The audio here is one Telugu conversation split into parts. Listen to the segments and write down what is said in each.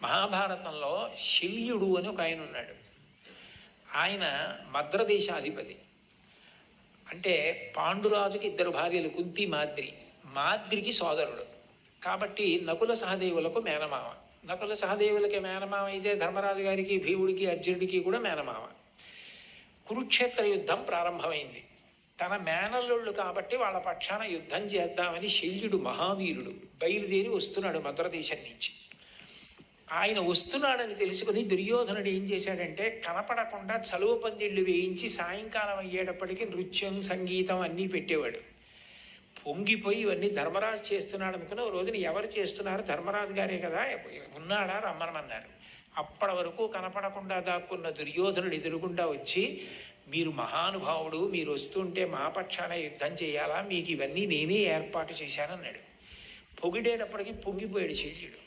మహాభారతంలో శల్యుడు అని ఒక ఆయన ఉన్నాడు. ఆయన మద్రదేశాధిపతి. అంటే పాండురాజుకి ఇద్దరు భార్యలు, కుంతి మాద్రి. మాద్రికి సోదరుడు కాబట్టి నకుల సహదేవులకు మేనమామ. నకుల సహదేవులకి మేనమామ అయితే ధర్మరాజు గారికి, భీముడికి, అర్జునుడికి కూడా మేనమామ. కురుక్షేత్ర యుద్ధం ప్రారంభమైంది. తన మేనల్లుళ్ళు కాబట్టి వాళ్ళ పక్షాన యుద్ధం చేద్దామని శల్యుడు మహావీరుడు బయలుదేరి వస్తున్నాడు మద్రదేశం నుంచి. ఆయన వస్తున్నాడని తెలుసుకుని దుర్యోధనుడు ఏం చేశాడంటే కనపడకుండా చలువ పందిళ్ళు వేయించి సాయంకాలం అయ్యేటప్పటికీ నృత్యం, సంగీతం అన్నీ పెట్టేవాడు. పొంగిపోయి ఇవన్నీ ధర్మరాజు చేస్తున్నాడు అనుకుని ఓ రోజున ఎవరు చేస్తున్నారు, ధర్మరాజు గారే కదా, ఉన్నాడా రమ్మనమన్నారు. అప్పటి వరకు కనపడకుండా దాక్కున్న దుర్యోధనుడు ఎదురుగుండా వచ్చి, మీరు మహానుభావుడు, మీరు వస్తుంటే మా పక్షాన యుద్ధం చేయాలా, మీకు ఇవన్నీ నేనే ఏర్పాటు చేశానన్నాడు. పొగిడేటప్పటికీ పొంగిపోయాడు శల్యుడు.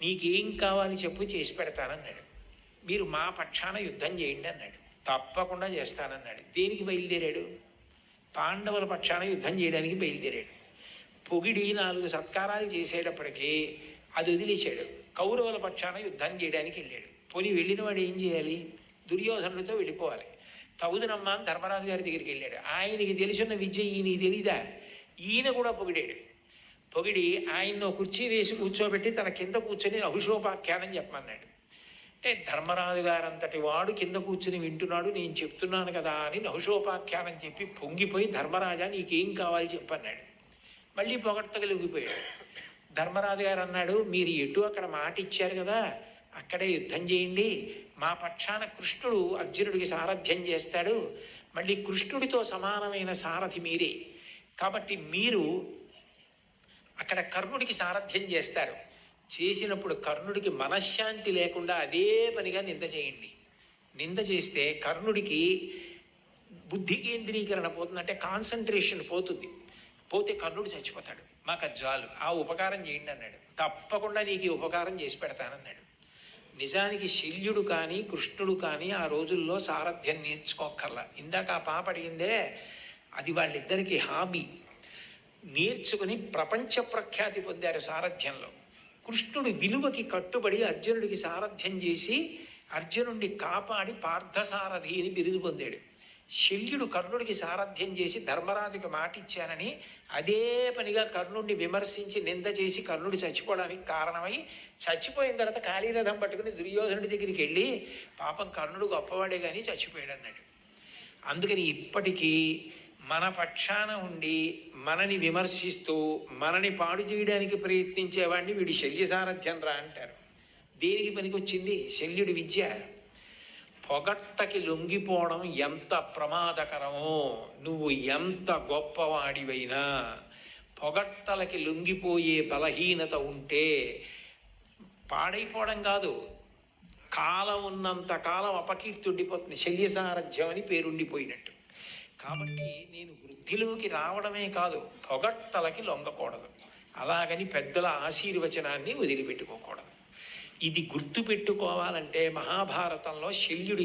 నీకేం కావాలి చెప్పు, చేసి పెడతానన్నాడు. మీరు మా పక్షాన యుద్ధం చేయండి అన్నాడు. తప్పకుండా చేస్తానన్నాడు. దేనికి బయలుదేరాడు? పాండవుల పక్షాన యుద్ధం చేయడానికి బయలుదేరాడు. పొగిడి 4 సత్కారాలు చేసేటప్పటికీ అది వదిలేశాడు. కౌరవుల పక్షాన యుద్ధం చేయడానికి వెళ్ళాడు. పోనీ వెళ్ళిన వాడు ఏం చేయాలి? దుర్యోధనుడితో వెళ్ళిపోవాలి. తగుదనమ్మా అని ధర్మరాజు గారి దగ్గరికి వెళ్ళాడు. ఆయనకి తెలిసిన విద్య ఈయనకి తెలీదా? ఈయన కూడా పొగిడాడు. పొగిడి ఆయన్ను కుర్చీ వేసి కూర్చోబెట్టి తన కింద కూర్చొని నహుషోపాఖ్యానం చెప్పమన్నాడు. అంటే ధర్మరాజు గారంతటి వాడు కింద కూర్చుని వింటున్నాడు, నేను చెప్తున్నాను కదా అని నహుషోపాఖ్యానం చెప్పి పొంగిపోయి, ధర్మరాజా నీకేం కావాలి చెప్పన్నాడు. మళ్ళీ పొగడ్తగలిగిపోయాడు. ధర్మరాజు గారు అన్నాడు, మీరు ఎటు అక్కడ మాట ఇచ్చారు కదా, అక్కడే యుద్ధం చేయండి. మా పక్షాన కృష్ణుడు అర్జునుడికి సారథ్యం చేస్తాడు. మళ్ళీ కృష్ణుడితో సమానమైన సారథి మీరే కాబట్టి మీరు అక్కడ కర్ణుడికి సారథ్యం చేస్తారు. చేసినప్పుడు కర్ణుడికి మనశ్శాంతి లేకుండా అదే పనిగా నింద చేయండి. నింద చేస్తే కర్ణుడికి బుద్ధి కేంద్రీకరణ పోతుంది, అంటే కాన్సన్ట్రేషన్ పోతుంది. పోతే కర్ణుడు చచ్చిపోతాడు. మాకు అది చాలు, ఆ ఉపకారం చేయండి అన్నాడు. తప్పకుండా నీకు ఈ ఉపకారం చేసి పెడతానన్నాడు. నిజానికి శల్యుడు కానీ కృష్ణుడు కానీ ఆ రోజుల్లో సారథ్యం నేర్చుకోకర్లా. ఇందాక ఆ పాప అడిగిందే, అది వాళ్ళిద్దరికీ హాబీ. నేర్చుకుని ప్రపంచ ప్రఖ్యాతి పొందారు సారథ్యంలో. కృష్ణుడు విలువకి కట్టుబడి అర్జునుడికి సారథ్యం చేసి అర్జునుడిని కాపాడి పార్థసారథి అని బిరుదు పొందాడు. శల్యుడు కర్ణుడికి సారథ్యం చేసి ధర్మరాజుకి మాటిచ్చానని అదే పనిగా కర్ణుడిని విమర్శించి నింద చేసి కర్ణుడు చచ్చిపోవడానికి కారణమై, చచ్చిపోయిన తర్వాత కాళీరథం పట్టుకుని దుర్యోధనుడి దగ్గరికి వెళ్ళి, పాపం కర్ణుడు గొప్పవాడే కానీ చచ్చిపోయాడు అన్నాడు. అందుకని ఇప్పటికీ మన పక్షాన ఉండి మనని విమర్శిస్తూ మనని పాడు చేయడానికి ప్రయత్నించేవాడిని వీడి శల్య సారథ్యం రా అంటారు. దేనికి పనికొచ్చింది శల్యుడి విద్య? పొగట్టకి లొంగిపోవడం ఎంత ప్రమాదకరమో, నువ్వు ఎంత గొప్పవాడివైనా పొగట్టలకి లొంగిపోయే బలహీనత ఉంటే పాడైపోవడం కాదు, కాలం ఉన్నంత కాలం అపకీర్తి ఉండిపోతుంది. శల్య సారథ్యం అని పేరుండిపోయినట్టు. కాబట్టి నేను వృద్ధిలోకి రావడమే కాదు, పొగట్టలకి లొంగకూడదు. అలాగని పెద్దల ఆశీర్వచనాన్ని వదిలిపెట్టుకోకూడదు. ఇది గుర్తుపెట్టుకోవాలంటే మహాభారతంలో శల్యుడి